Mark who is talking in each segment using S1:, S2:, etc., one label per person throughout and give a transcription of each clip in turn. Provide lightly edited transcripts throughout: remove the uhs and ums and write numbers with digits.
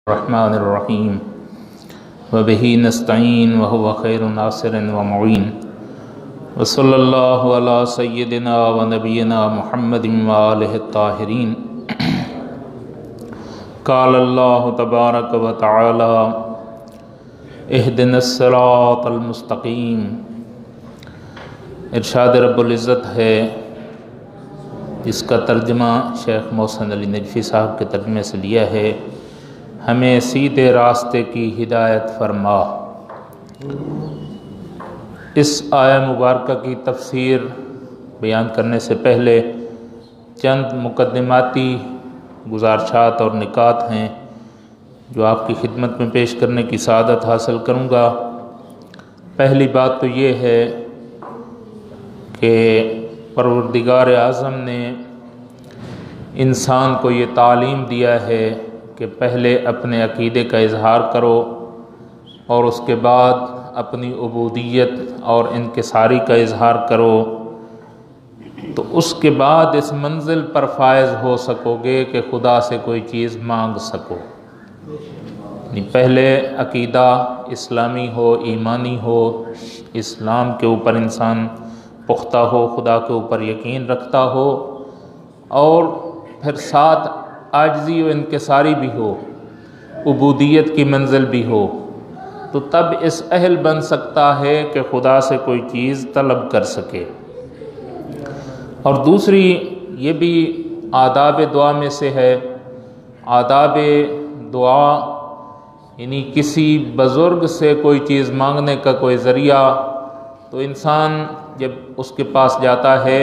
S1: الرحمن الرحیم وبہ نستعین وہو خیر ناصر ومعین وصلی اللہ علی سیدنا ونبینا محمد وآلہ الطاہرین۔ قال اللہ تبارک و تعالی اہدنا الصراط المستقیم۔ ارشاد رب العزت ہے جس کا ترجمہ شیخ محسن علی نجفی صاحب کے ترجمے سے لیا ہے، ہمیں سیدھے راستے کی ہدایت فرما۔ اس آیہ مبارکہ کی تفسیر بیان کرنے سے پہلے چند مقدماتی گزارشات اور نکات ہیں جو آپ کی خدمت میں پیش کرنے کی سعادت حاصل کروں گا۔ پہلی بات تو یہ ہے کہ پروردگار اعظم نے انسان کو یہ تعلیم دیا ہے کہ پہلے اپنے عقیدے کا اظہار کرو اور اس کے بعد اپنی عبودیت اور انکساری کا اظہار کرو، تو اس کے بعد اس منزل پر فائز ہو سکو گے کہ خدا سے کوئی چیز مانگ سکو۔ یعنی پہلے عقیدہ اسلامی ہو، ایمانی ہو، اسلام کے اوپر انسان پختہ ہو، خدا کے اوپر یقین رکھتا ہو، اور پھر ساتھ عاجزی و انکساری بھی ہو، عبودیت کی منزل بھی ہو، تو تب اس اہل بن سکتا ہے کہ خدا سے کوئی چیز طلب کر سکے۔ اور دوسری یہ بھی آداب دعا میں سے ہے۔ آداب دعا یعنی کسی بزرگ سے کوئی چیز مانگنے کا کوئی ذریعہ، تو انسان جب اس کے پاس جاتا ہے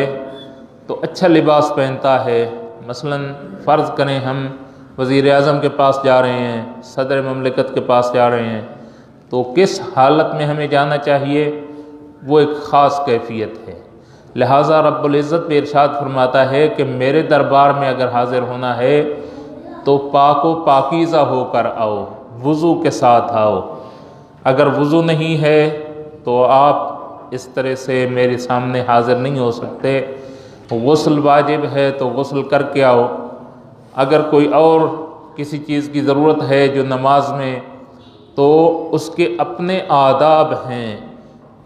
S1: تو اچھا لباس پہنتا ہے۔ مثلا فرض کریں ہم وزیر اعظم کے پاس جا رہے ہیں، صدر مملکت کے پاس جا رہے ہیں، تو کس حالت میں ہمیں جانا چاہیے؟ وہ ایک خاص کیفیت ہے۔ لہٰذا رب العزت بھی ارشاد فرماتا ہے کہ میرے دربار میں اگر حاضر ہونا ہے تو پاک و پاکیزہ ہو کر آؤ، وضو کے ساتھ آؤ۔ اگر وضو نہیں ہے تو آپ اس طرح سے میرے سامنے حاضر نہیں ہو سکتے۔ غسل واجب ہے تو غسل کر کے آؤ۔ اگر کوئی اور کسی چیز کی ضرورت ہے جو نماز میں، تو اس کے اپنے آداب ہیں،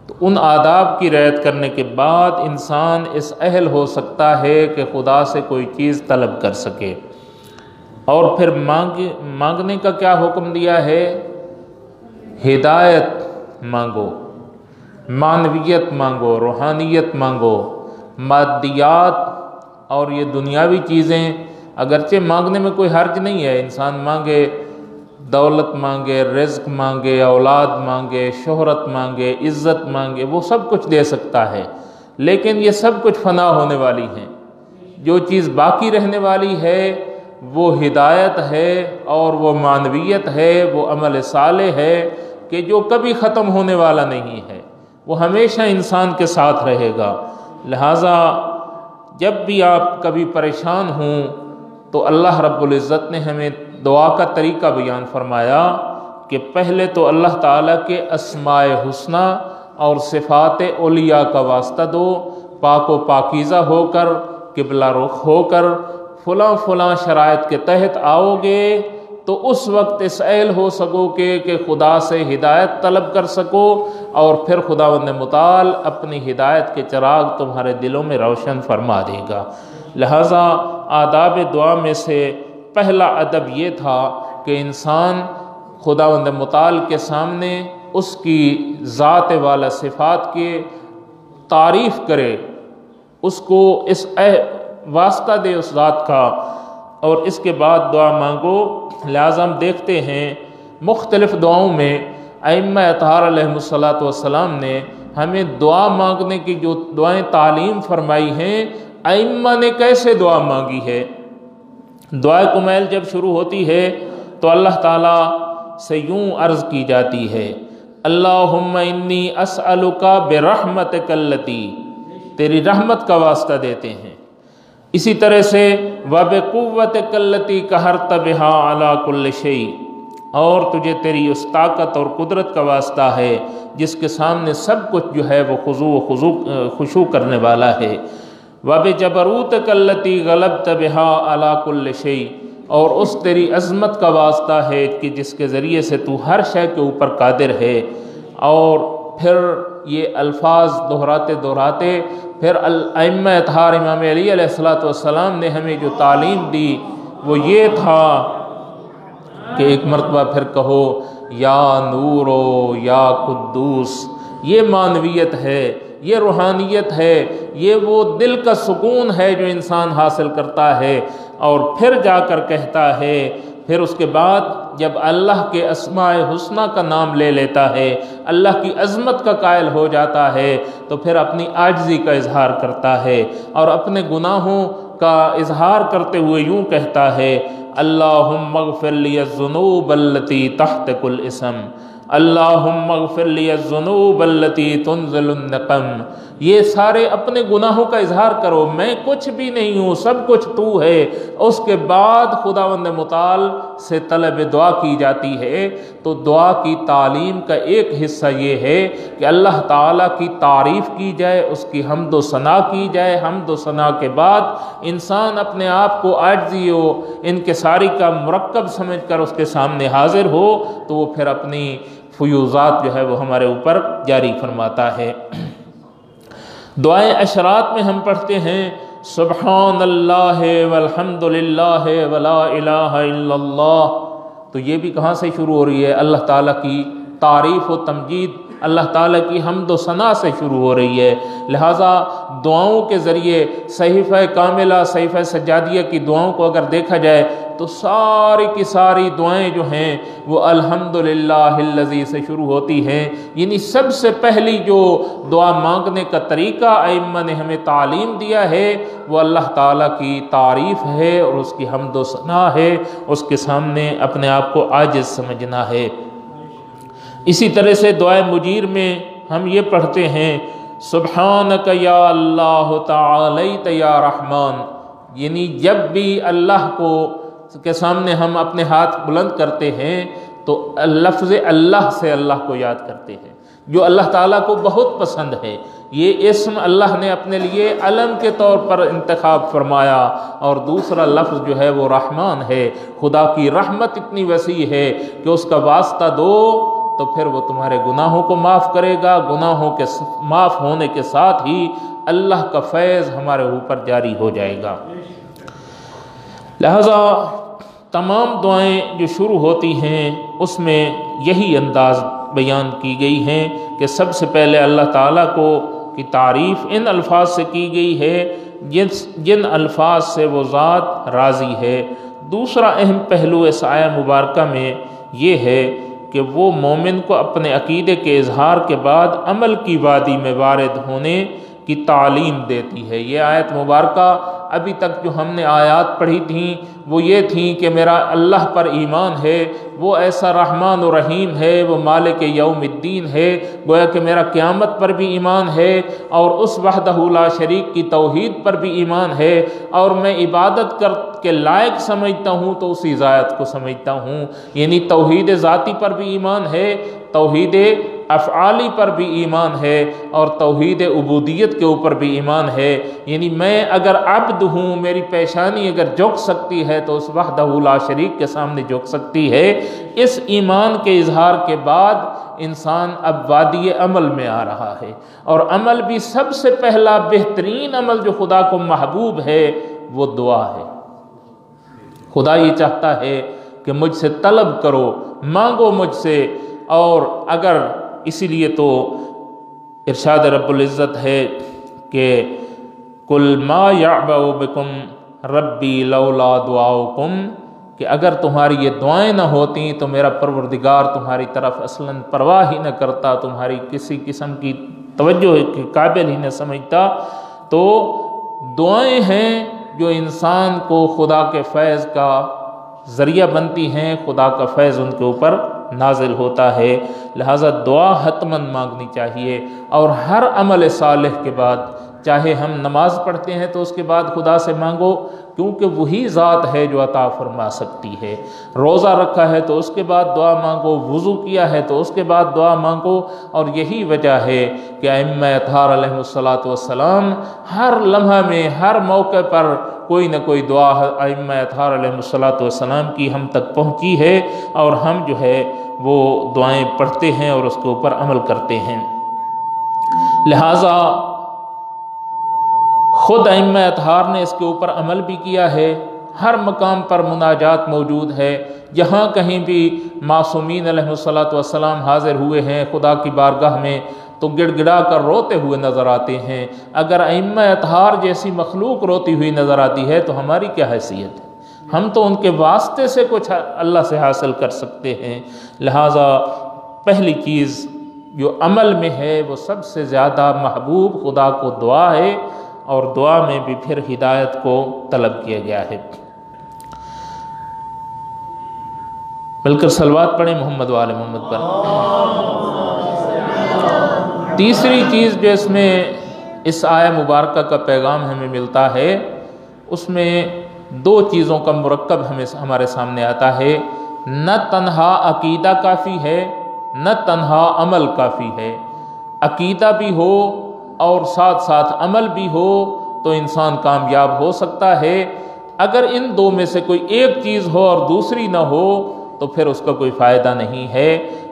S1: تو ان آداب کی رعایت کرنے کے بعد انسان اس اہل ہو سکتا ہے کہ خدا سے کوئی چیز طلب کر سکے۔ اور پھر مانگنے کا کیا حکم دیا ہے؟ ہدایت مانگو، معنویت مانگو، روحانیت مانگو۔ مادیات اور یہ دنیاوی چیزیں اگرچہ مانگنے میں کوئی حرج نہیں ہے، انسان مانگے، دولت مانگے، رزق مانگے، اولاد مانگے، شہرت مانگے، عزت مانگے، وہ سب کچھ دے سکتا ہے، لیکن یہ سب کچھ فنا ہونے والی ہیں۔ جو چیز باقی رہنے والی ہے وہ ہدایت ہے، اور وہ معنویت ہے، وہ عمل صالح ہے کہ جو کبھی ختم ہونے والا نہیں ہے، وہ ہمیشہ انسان کے ساتھ رہے گا۔ لہٰذا جب بھی آپ کبھی پریشان ہوں تو اللہ رب العزت نے ہمیں دعا کا طریقہ بیان فرمایا کہ پہلے تو اللہ تعالیٰ کے اسماء حسنی اور صفات اولیاء کا واسطہ دو، پاک و پاکیزہ ہو کر، قبلہ رخ ہو کر فلاں فلاں شرائط کے تحت آؤ گے تو اس وقت اس اہل ہو سکو کہ خدا سے ہدایت طلب کر سکو، اور پھر خداوند متعال اپنی ہدایت کے چراغ تمہارے دلوں میں روشن فرما دے گا۔ لہٰذا آداب دعا میں سے پہلا ادب یہ تھا کہ انسان خداوند متعال کے سامنے اس کی ذات والا صفات کی تعریف کرے، اس کو اس واسطہ دے اس ذات کا، اور اس کے بعد دعا مانگو۔ لہٰذا ہم دیکھتے ہیں مختلف دعاؤں میں ائمہ اطہار علیہم الصلاۃ نے ہمیں دعا مانگنے کی جو دعائیں تعلیم فرمائی ہیں، ائمہ نے کیسے دعا مانگی ہے۔ دعائے کمیل جب شروع ہوتی ہے تو اللہ تعالیٰ سے یوں عرض کی جاتی ہے، اللہم انی اسألک برحمتک التی، تیری رحمت کا واسطہ دیتے ہیں۔ اسی طرح سے وَبِقُوَّتِكَ الَّتِي قَهَرْتَ بِهَا عَلَى كُلِّ شَيْءٍ، اور تجھے تیری اس طاقت اور قدرت کا واسطہ ہے جس کے سامنے سب کچھ جو ہے وہ خضوع کرنے والا ہے۔ وَبِجَبَرُوتِكَ الَّتِي غَلَبْتَ بِهَا عَلَى كُلِّ شَيْءٍ، اور اس تیری عظمت کا واسطہ ہے کہ جس کے ذریعے سے تو ہر شے کے اوپر قادر ہے۔ اور پھر یہ الفاظ دہراتے دہراتے پھر ائمہ اطہار امام علی علیہ السلام نے ہمیں جو تعلیم دی وہ یہ تھا کہ ایک مرتبہ پھر کہو یا نورو یا قدوس۔ یہ معنویت ہے، یہ روحانیت ہے، یہ وہ دل کا سکون ہے جو انسان حاصل کرتا ہے۔ اور پھر جا کر کہتا ہے، پھر اس کے بعد جب اللہ کے اسماء حسنہ کا نام لے لیتا ہے، اللہ کی عظمت کا قائل ہو جاتا ہے، تو پھر اپنی عاجزی کا اظہار کرتا ہے اور اپنے گناہوں کا اظہار کرتے ہوئے یوں کہتا ہے اللہم اغفر لی الذنوب التی تحت کل اسم، اللہم اغفر لی الذنوب التی تنزل النقم۔ یہ سارے اپنے گناہوں کا اظہار کرو، میں کچھ بھی نہیں ہوں، سب کچھ تو ہے۔ اس کے بعد خداوند متعال سے طلب دعا کی جاتی ہے۔ تو دعا کی تعلیم کا ایک حصہ یہ ہے کہ اللہ تعالیٰ کی تعریف کی جائے، اس کی حمد و ثنا کی جائے۔ حمد و ثنا کے بعد انسان اپنے آپ کو عاجزی و انکساری کا مرکب سمجھ کر اس کے سامنے حاضر ہو، تو وہ پھر اپنی فیوضات جو ہے وہ ہمارے اوپر جاری فرماتا ہے۔ دعائیں اشرات میں ہم پڑھتے ہیں سبحان اللہ والحمد للہ ولا الہ الا اللہ، تو یہ بھی کہاں سے شروع ہو رہی ہے؟ اللہ تعالیٰ کی تعریف و تمجید، اللہ تعالیٰ کی حمد و ثنا سے شروع ہو رہی ہے۔ لہٰذا دعاؤں کے ذریعے صحیفہ کاملہ، صحیفہ سجادیہ کی دعاؤں کو اگر دیکھا جائے تو ساری کی ساری دعائیں جو ہیں وہ الحمدللہ الذی سے شروع ہوتی ہیں۔ یعنی سب سے پہلی جو دعا مانگنے کا طریقہ ائمہ نے ہمیں تعلیم دیا ہے وہ اللہ تعالیٰ کی تعریف ہے اور اس کی حمد و ثنا ہے، اس کے سامنے اپنے آپ کو عاجز سمجھنا ہے۔ اسی طرح سے دعائے مجیر میں ہم یہ پڑھتے ہیں سبحانک یا اللہ تعالیت یا رحمان، یعنی جب بھی اللہ کو کے سامنے ہم اپنے ہاتھ بلند کرتے ہیں تو لفظ اللہ سے اللہ کو یاد کرتے ہیں، جو اللہ تعالیٰ کو بہت پسند ہے۔ یہ اسم اللہ نے اپنے لیے علم کے طور پر انتخاب فرمایا، اور دوسرا لفظ جو ہے وہ رحمان ہے۔ خدا کی رحمت اتنی وسیع ہے کہ اس کا واسطہ دو تو پھر وہ تمہارے گناہوں کو معاف کرے گا، گناہوں کے معاف ہونے کے ساتھ ہی اللہ کا فیض ہمارے اوپر جاری ہو جائے گا۔ لہذا تمام دعائیں جو شروع ہوتی ہیں اس میں یہی انداز بیان کی گئی ہیں کہ سب سے پہلے اللہ تعالیٰ کی تعریف ان الفاظ سے کی گئی ہے جن الفاظ سے وہ ذات راضی ہے۔ دوسرا اہم پہلو اس آیہ مبارکہ میں یہ ہے کہ وہ مومن کو اپنے عقیدے کے اظہار کے بعد عمل کی وادی میں وارد ہونے کی تعلیم دیتی ہے۔ یہ آیت مبارکہ ابھی تک جو ہم نے آیات پڑھی تھیں وہ یہ تھیں کہ میرا اللہ پر ایمان ہے، وہ ایسا رحمان و رحیم ہے، وہ مالک یوم الدین ہے، گویا کہ میرا قیامت پر بھی ایمان ہے اور اس وحدہ لا شریک کی توحید پر بھی ایمان ہے، اور میں عبادت کے لائق سمجھتا ہوں تو اسی ذات کو سمجھتا ہوں۔ یعنی توحید ذاتی پر بھی ایمان ہے، توحید افعالی پر بھی ایمان ہے، اور توحید عبودیت کے اوپر بھی ایمان ہے۔ یعنی میں اگر عبد ہوں، میری پیشانی اگر جھک سکتی ہے تو اس وحدہ لا شریک کے سامنے جھک سکتی ہے۔ اس ایمان کے اظہار کے بعد انسان اب وادی عمل میں آ رہا ہے، اور عمل بھی سب سے پہلا بہترین عمل جو خدا کو محبوب ہے وہ دعا ہے۔ خدا یہ چاہتا ہے کہ مجھ سے طلب کرو، مانگو مجھ سے، اور اگر اسی لیے تو ارشاد رب العزت ہے کہ قُلْ مَا يَعْبَأُ بِكُمْ رَبِّي لَوْلَا دُعَاؤُكُمْ، کہ اگر تمہاری یہ دعائیں نہ ہوتیں تو میرا پروردگار تمہاری طرف اصلاً پرواہ ہی نہ کرتا، تمہاری کسی قسم کی توجہ کے قابل ہی نہ سمجھتا۔ تو دعائیں ہیں جو انسان کو خدا کے فیض کا ذریعہ بنتی ہیں، خدا کا فیض ان کے اوپر نازل ہوتا ہے۔ لہٰذا دعا حتماً مانگنی چاہیے، اور ہر عمل صالح کے بعد، چاہے ہم نماز پڑھتے ہیں تو اس کے بعد خدا سے مانگو، کیونکہ وہی ذات ہے جو عطا فرما سکتی ہے۔ روزہ رکھا ہے تو اس کے بعد دعا مانگو، وضو کیا ہے تو اس کے بعد دعا مانگو، اور یہی وجہ ہے کہ ائمہ اطہار علیہ الصلوۃ والسلام ہر لمحہ میں، ہر موقع پر کوئی نہ کوئی دعا ائمہ اطہار علیہم السلام کی ہم تک پہنچی ہے، اور ہم جو ہے وہ دعائیں پڑھتے ہیں اور اس کے اوپر عمل کرتے ہیں۔ لہٰذا خود ائمہ اطہار نے اس کے اوپر عمل بھی کیا ہے، ہر مقام پر مناجات موجود ہے، جہاں کہیں بھی معصومین علیہ السلام حاضر ہوئے ہیں خدا کی بارگاہ میں تو گڑ گڑا کر روتے ہوئے نظر آتے ہیں۔ اگر ائمہ اطہار جیسی مخلوق روتی ہوئی نظر آتی ہے تو ہماری کیا حیثیت ہے؟ ہم تو ان کے واسطے سے کچھ اللہ سے حاصل کر سکتے ہیں۔ لہٰذا پہلی چیز جو عمل میں ہے وہ سب سے زیادہ محبوب خدا کو دعا ہے، اور دعا میں بھی پھر ہدایت کو طلب کیا گیا ہے۔ مل کر صلوات پڑھیں محمد و آل محمد پر۔ تیسری چیز جو اس میں اس آیہ مبارکہ کا پیغام ہمیں ملتا ہے، اس میں دو چیزوں کا مرکب ہمارے سامنے آتا ہے۔ نہ تنہا عقیدہ کافی ہے، نہ تنہا عمل کافی ہے۔ عقیدہ بھی ہو اور ساتھ ساتھ عمل بھی ہو تو انسان کامیاب ہو سکتا ہے۔ اگر ان دو میں سے کوئی ایک چیز ہو اور دوسری نہ ہو تو پھر اس کا کوئی فائدہ نہیں ہے۔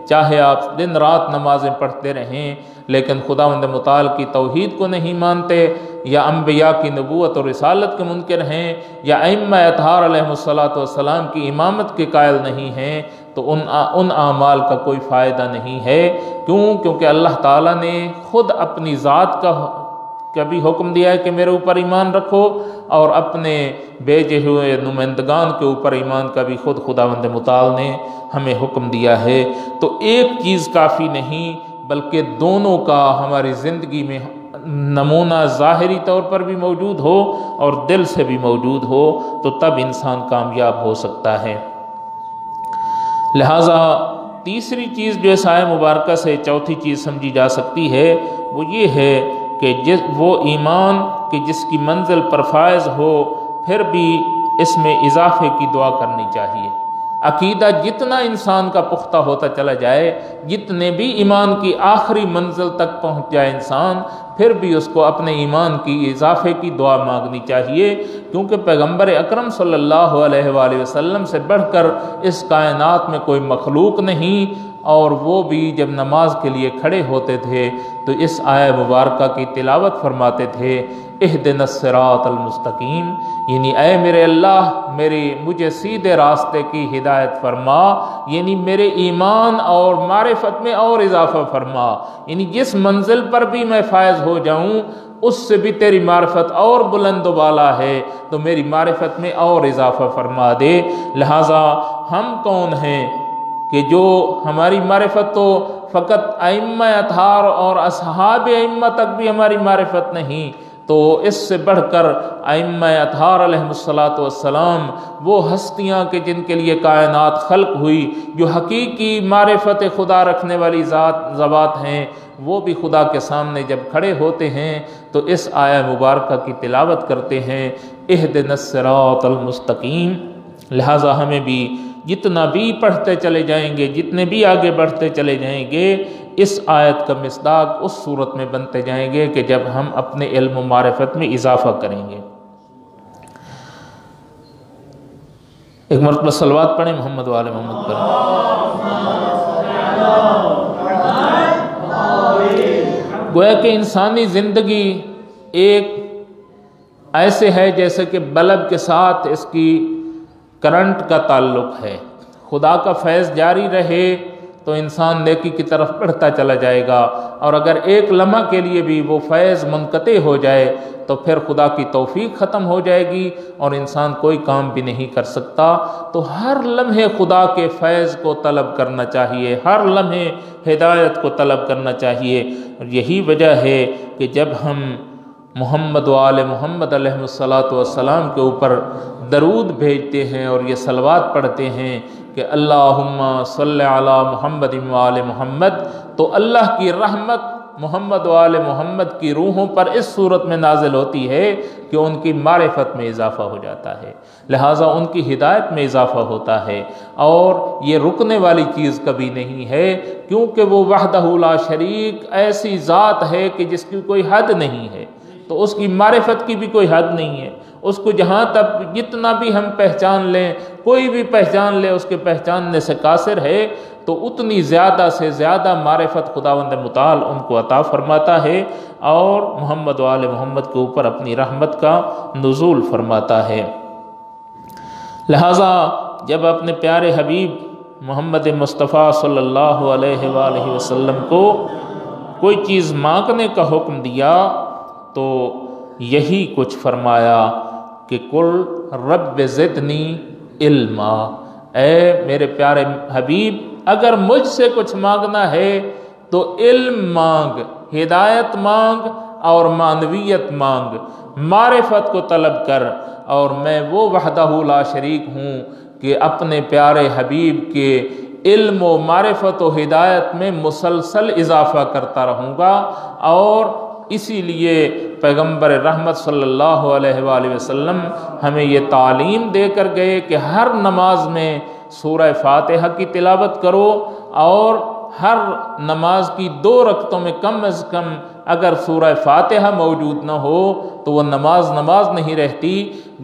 S1: چاہے آپ دن رات نمازیں پڑھتے رہیں لیکن خداوند متعال کی توحید کو نہیں مانتے، یا انبیاء کی نبوت اور رسالت کے منکر ہیں، یا ائمہ اطہار علیہم السلام کی امامت کے قائل نہیں ہیں، تو ان اعمال کا کوئی فائدہ نہیں ہے۔ کیونکہ اللہ تعالیٰ نے خود اپنی ذات کا بھی حکم دیا ہے کہ میرے اوپر ایمان رکھو، اور اپنے بھیجے ہوئے نمائندگان کے اوپر ایمان کا بھی خود خداوند متعال نے ہمیں حکم دیا ہے۔ تو ایک چیز کافی نہیں بلکہ دونوں کا ہماری زندگی میں نمونہ ظاہری طور پر بھی موجود ہو اور دل سے بھی موجود ہو، تو تب انسان کامیاب ہو سکتا ہے۔ لہٰذا تیسری چیز جو اس آیہ مبارکہ سے چوتھی چیز سمجھی جا سکتی ہے وہ یہ ہے کہ وہ ایمان کہ جس کی منزل پر فائز ہو، پھر بھی اس میں اضافے کی دعا کرنی چاہیے۔ عقیدہ جتنا انسان کا پختہ ہوتا چلا جائے، جتنے بھی ایمان کی آخری منزل تک پہنچ جائے انسان، پھر بھی اس کو اپنے ایمان کی اضافے کی دعا مانگنی چاہیے، کیونکہ پیغمبر اکرم صلی اللہ علیہ وآلہ وسلم سے بڑھ کر اس کائنات میں کوئی مخلوق نہیں، اور وہ بھی جب نماز کے لیے کھڑے ہوتے تھے تو اس آیہ مبارکہ کی تلاوت فرماتے تھے، اہدنا الصراط المستقیم، یعنی اے میرے اللہ مجھے سیدھے راستے کی ہدایت فرما، یعنی میرے ایمان اور معرفت میں اور اضافہ فرما، یعنی جس منزل پر بھی میں فائز ہو جاؤں اس سے بھی تیری معرفت اور بلند و بالا ہے، تو میری معرفت میں اور اضافہ فرما دے۔ لہٰذا ہم کون ہیں کہ جو ہماری معرفت تو فقط ائمہ اطہار اور اصحاب ائمہ تک بھی ہماری معرفت نہیں، تو اس سے بڑھ کر ائمہ اطہار علیہم السلام وہ ہستیاں کہ جن کے لیے کائنات خلق ہوئی، جو حقیقی معرفت خدا رکھنے والی ذوات ہیں، وہ بھی خدا کے سامنے جب کھڑے ہوتے ہیں تو اس آیہ مبارکہ کی تلاوت کرتے ہیں، اہدنا الصراط المستقیم۔ لہٰذا ہمیں بھی جتنا بھی پڑھتے چلے جائیں گے، جتنے بھی آگے بڑھتے چلے جائیں گے، اس آیت کا مصداق اس صورت میں بنتے جائیں گے کہ جب ہم اپنے علم و معرفت میں اضافہ کریں گے۔ ایک مرتبہ صلوات پڑھیں محمد و آل محمد پر۔ گویا کہ انسانی زندگی ایک ایسے ہے جیسے کہ بلب کے ساتھ اس کی کرنٹ کا تعلق ہے۔ خدا کا فیض جاری رہے تو انسان نیکی کی طرف بڑھتا چلا جائے گا، اور اگر ایک لمحہ کے لیے بھی وہ فیض منقطع ہو جائے تو پھر خدا کی توفیق ختم ہو جائے گی اور انسان کوئی کام بھی نہیں کر سکتا۔ تو ہر لمحے خدا کے فیض کو طلب کرنا چاہیے، ہر لمحے ہدایت کو طلب کرنا چاہیے، اور یہی وجہ ہے کہ جب ہم محمد و آل محمد علیہ السلام کے اوپر درود بھیجتے ہیں اور یہ صلوات پڑھتے ہیں کہ اللہم صلی علی محمد و آل محمد، تو اللہ کی رحمت محمد و آل محمد کی روحوں پر اس صورت میں نازل ہوتی ہے کہ ان کی معرفت میں اضافہ ہو جاتا ہے، لہٰذا ان کی ہدایت میں اضافہ ہوتا ہے، اور یہ رکنے والی چیز کبھی نہیں ہے، کیونکہ وہ وحدہ لا شریک ایسی ذات ہے کہ جس کی کوئی حد نہیں ہے، تو اس کی معرفت کی بھی کوئی حد نہیں ہے، اس کو جہاں تک جتنا بھی ہم پہچان لیں، کوئی بھی پہچان لے اس کے پہچاننے سے قاصر ہے، تو اتنی زیادہ سے زیادہ معرفت خداوند متعال ان کو عطا فرماتا ہے اور محمد و آل محمد کے اوپر اپنی رحمت کا نزول فرماتا ہے۔ لہٰذا جب اپنے پیارے حبیب محمد مصطفیٰ صلی اللہ علیہ وآلہ وسلم کو کوئی چیز مانگنے کا حکم دیا تو یہی کچھ فرمایا کہ قل رب زدنی علما، اے میرے پیارے حبیب اگر مجھ سے کچھ مانگنا ہے تو علم مانگ، ہدایت مانگ اور معنویت مانگ، معرفت کو طلب کر، اور میں وہ وحدہ لا شریک ہوں کہ اپنے پیارے حبیب کے علم و معرفت و ہدایت میں مسلسل اضافہ کرتا رہوں گا۔ اور اسی لیے پیغمبر رحمت صلی اللہ علیہ وآلہ وسلم ہمیں یہ تعلیم دے کر گئے کہ ہر نماز میں سورہ فاتحہ کی تلاوت کرو، اور ہر نماز کی 2 رکعتوں میں کم از کم اگر سورہ فاتحہ موجود نہ ہو تو وہ نماز نہیں رہتی۔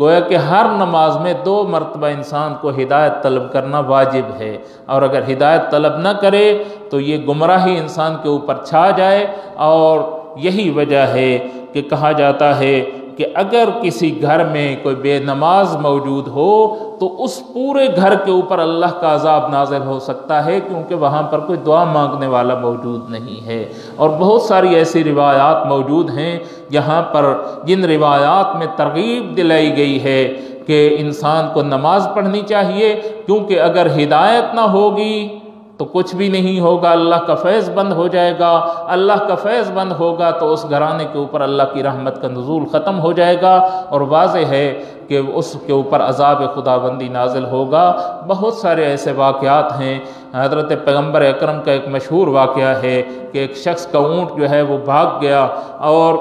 S1: گویا کہ ہر نماز میں 2 مرتبہ انسان کو ہدایت طلب کرنا واجب ہے، اور اگر ہدایت طلب نہ کرے تو یہ گمراہی انسان کے اوپر چھا جائے۔ اور یہی وجہ ہے کہ کہا جاتا ہے کہ اگر کسی گھر میں کوئی بے نماز موجود ہو تو اس پورے گھر کے اوپر اللہ کا عذاب نازل ہو سکتا ہے، کیونکہ وہاں پر کوئی دعا مانگنے والا موجود نہیں ہے۔ اور بہت ساری ایسی روایات موجود ہیں یہاں پر جن روایات میں ترغیب دلائی گئی ہے کہ انسان کو نماز پڑھنی چاہیے، کیونکہ اگر ہدایت نہ ہوگی تو کچھ بھی نہیں ہوگا، اللہ کا فیض بند ہو جائے گا، اللہ کا فیض بند ہوگا تو اس گھرانے کے اوپر اللہ کی رحمت کا نزول ختم ہو جائے گا، اور واضح ہے کہ اس کے اوپر عذاب خداوندی نازل ہوگا۔ بہت سارے ایسے واقعات ہیں۔ حضرت پیغمبر اکرم کا ایک مشہور واقعہ ہے کہ ایک شخص کا اونٹ جو ہے وہ بھاگ گیا، اور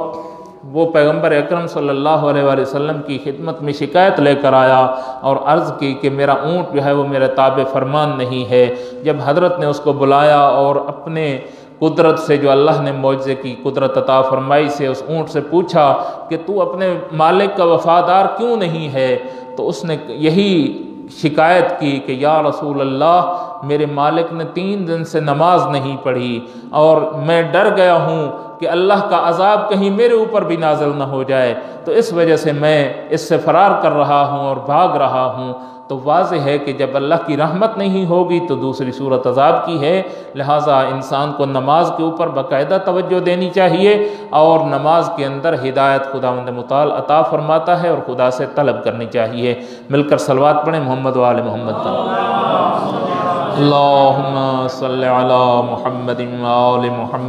S1: وہ پیغمبر اکرم صلی اللہ علیہ وآلہ وسلم کی خدمت میں شکایت لے کر آیا اور عرض کی کہ میرا اونٹ جو ہے وہ میرے تابع فرمان نہیں ہے۔ جب حضرت نے اس کو بلایا اور اپنے قدرت سے، جو اللہ نے معجزے کی قدرت عطا فرمائی سے، اس اونٹ سے پوچھا کہ تو اپنے مالک کا وفادار کیوں نہیں ہے، تو اس نے یہی شکایت کی کہ یا رسول اللہ میرے مالک نے 3 دن سے نماز نہیں پڑھی، اور میں ڈر گیا ہوں کہ اللہ کا عذاب کہیں میرے اوپر بھی نازل نہ ہو جائے، تو اس وجہ سے میں اس سے فرار کر رہا ہوں اور بھاگ رہا ہوں۔ تو واضح ہے کہ جب اللہ کی رحمت نہیں ہوگی تو دوسری صورت عذاب کی ہے۔ لہٰذا انسان کو نماز کے اوپر باقاعدہ توجہ دینی چاہیے، اور نماز کے اندر ہدایت خداوند متعال عطا فرماتا ہے اور خدا سے طلب کرنی چاہیے۔ مل کر صلوات پڑھیں محمد و آل محمد پر۔ اللہم صلی علی محمد و آل محمد۔